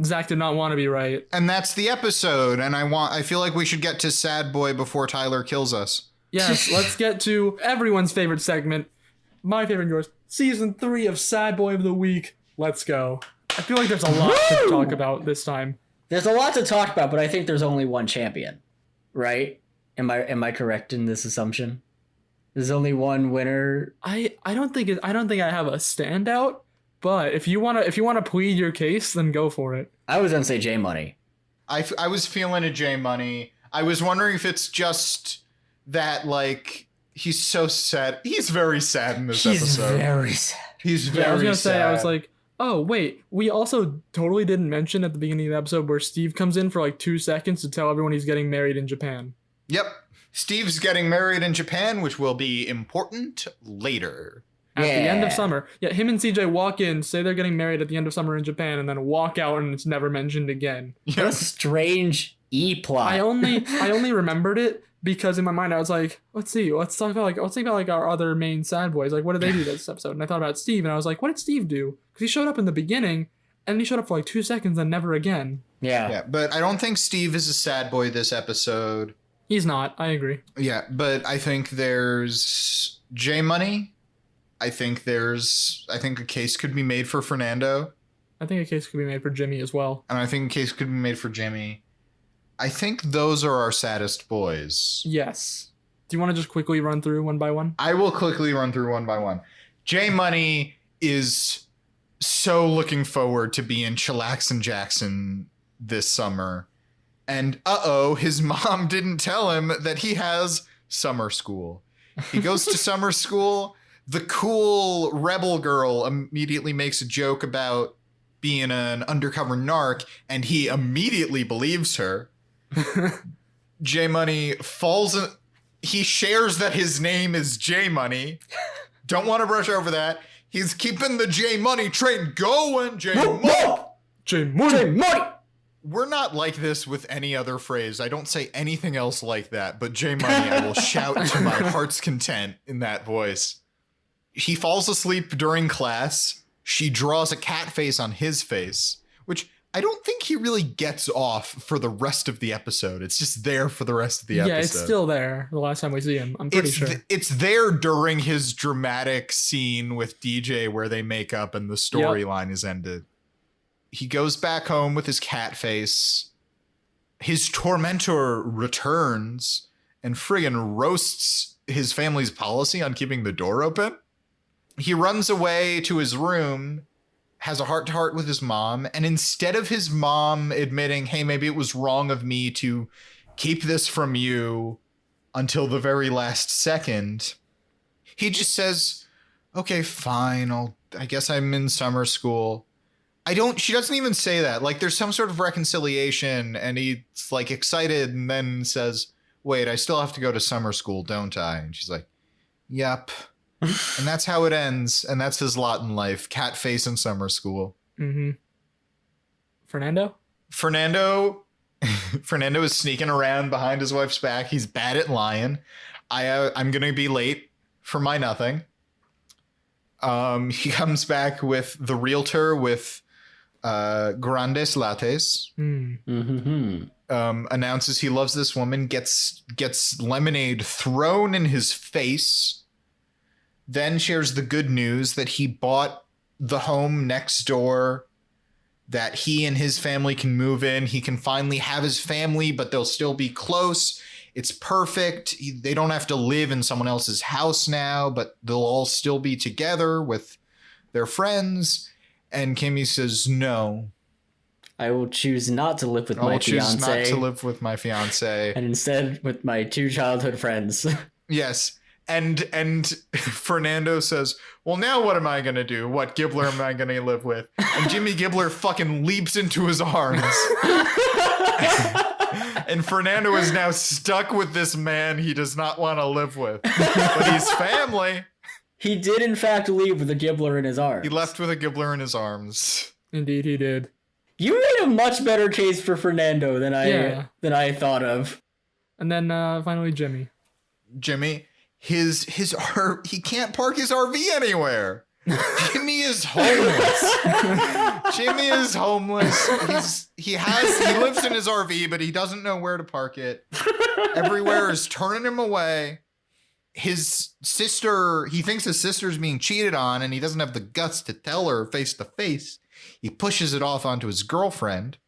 Zach did not want to be right. And that's the episode. And I feel like we should get to Sad Boy before Tyler kills us. Yes, let's get to everyone's favorite segment. My favorite, yours. Season 3 of Sad Boy of the Week. Let's go. I feel like there's a lot to talk about this time. There's a lot to talk about, but I think there's only one champion, right? Am I correct in this assumption? There's only one winner. I don't think I have a standout. But if you wanna plead your case, then go for it. I was gonna say J Money. I was feeling a J Money. I was wondering if it's just that, like, he's so sad. He's very sad in this episode. He's very sad. He's very sad. I was gonna say, I was like, oh wait, we also totally didn't mention at the beginning of the episode where Steve comes in for like 2 seconds to tell everyone he's getting married in Japan. Yep, Steve's getting married in Japan, which will be important later. At the end of summer. Yeah, him and CJ walk in, say they're getting married at the end of summer in Japan, and then walk out and it's never mentioned again. What a strange E-plot. I only remembered it because in my mind I was like, let's think about our other main sad boys. Like, what did they do this episode? And I thought about Steve, and I was like, what did Steve do? Because he showed up in the beginning, and he showed up for like 2 seconds and never again. Yeah, but I don't think Steve is a sad boy this episode. He's not, I agree. Yeah, but I think there's J Money. I think a case could be made for Fernando. I think a case could be made for Jimmy as well. And I think a case could be made for Jimmy. I think those are our saddest boys. Yes. Do you want to just quickly run through one by one? I will quickly run through one by one. J Money is so looking forward to being Chillaxin' Jackson this summer. And his mom didn't tell him that he has summer school. He goes to summer school. The cool rebel girl immediately makes a joke about being an undercover narc, and he immediately believes her. J Money he shares that his name is J Money. Don't want to brush over that. He's keeping the J Money train going. J Money. J Money. We're not like this with any other phrase. I don't say anything else like that, but J Money, I will shout to my heart's content in that voice. He falls asleep during class. She draws a cat face on his face, which I don't think he really gets off for the rest of the episode. It's just there for the rest of the episode. Yeah, it's still there the last time we see him. I'm pretty sure. It's there during his dramatic scene with DJ where they make up and the storyline is ended. He goes back home with his cat face. His tormentor returns and friggin' roasts his family's policy on keeping the door open. He runs away to his room, has a heart-to-heart with his mom, and instead of his mom admitting, hey, maybe it was wrong of me to keep this from you until the very last second, he just says, okay, fine, I guess I'm in summer school. She doesn't even say that. Like, there's some sort of reconciliation, and he's, like, excited, and then says, wait, I still have to go to summer school, don't I? And she's like, yep. And that's how it ends, and that's his lot in life. Cat face in summer school. Mm-hmm. Fernando is sneaking around behind his wife's back. He's bad at lying. I'm gonna be late for my nothing. He comes back with the realtor with grandes lattes. Announces he loves this woman. Gets lemonade thrown in his face. Then shares the good news that he bought the home next door, that he and his family can move in. He can finally have his family, but they'll still be close. It's perfect. They don't have to live in someone else's house now, but they'll all still be together with their friends. And Kimmy says, no. I will choose not to live with my fiance. I will choose not to live with my fiance. And instead with my 2 childhood friends. Yes. And Fernando says, well, now what am I going to do? What Gibbler am I going to live with? And Jimmy Gibbler fucking leaps into his arms. And Fernando is now stuck with this man he does not want to live with. But he's family. He did, in fact, leave with a Gibbler in his arms. He left with a Gibbler in his arms. Indeed, he did. You made a much better case for Fernando than I thought of. And then finally, Jimmy. He can't park his RV anywhere. Jimmy is homeless. He lives in his RV, but he doesn't know where to park it. Everywhere is turning him away. His sister, he thinks his sister's being cheated on, and he doesn't have the guts to tell her face to face. He pushes it off onto his girlfriend.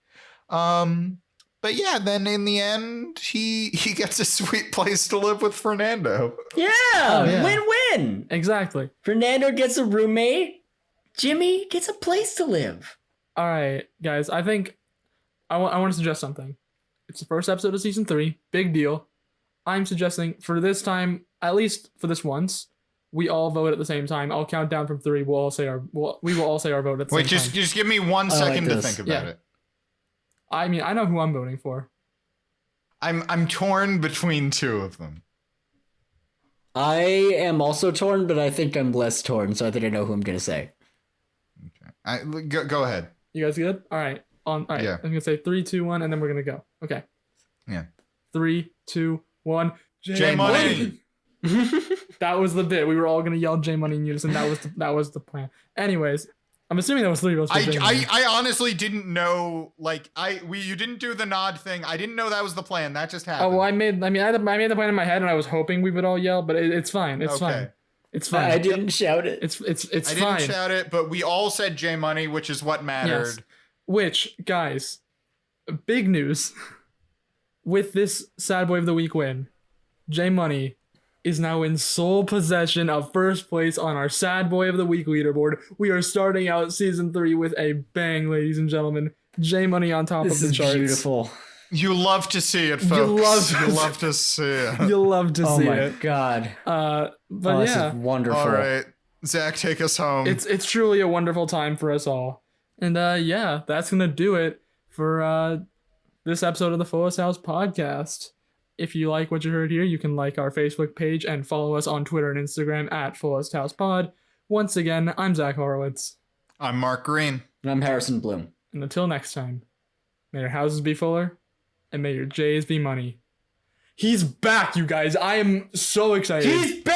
But yeah, then in the end, he gets a sweet place to live with Fernando. Yeah, win-win. Exactly. Fernando gets a roommate. Jimmy gets a place to live. All right, guys, I think I want to suggest something. It's the first episode of season 3. Big deal. I'm suggesting for this time, at least for this once, we all vote at the same time. I'll count down from 3. We will all say our vote at the same time. Just give me 1 second to think about it. I mean, I know who I'm voting for. I'm torn between 2 of them. I am also torn, but I think I'm less torn, so I think I know who I'm gonna say. Okay, go ahead. You guys good? All right. All right. Yeah. I'm gonna say 3, 2, 1, and then we're gonna go. Okay. Yeah. 3, 2, 1. J Money. That was the bit. We were all gonna yell J Money in unison. That was the plan. Anyways, I'm assuming that was 3 votes. I honestly didn't know. Like you didn't do the nod thing. I didn't know that was the plan. That just happened. Oh well, I made the plan in my head, and I was hoping we would all yell, but it's fine. It's fine. It's fine. I didn't shout it. It's I fine. I didn't shout it, but we all said J Money, which is what mattered. Yes. Which, guys, big news. With this Sad Boy of the Week win, J Money is now in sole possession of first place on our Sad Boy of the Week leaderboard. We are starting out season 3 with a bang, ladies and gentlemen. J Money on top of the charts. This is beautiful. You love to see it, folks. You love to see it. You'll love to see it. Oh my god. But this is wonderful. All right, Zach, take us home. It's truly a wonderful time for us all. And that's gonna do it for this episode of the Fullest House podcast. If you like what you heard here, you can like our Facebook page and follow us on Twitter and Instagram at Fullest House Pod. Once again, I'm Zach Horowitz. I'm Mark Greene. And I'm Harrison Bloom. And until next time, may your houses be fuller, and may your J's be money. He's back, you guys. I am so excited. He's back!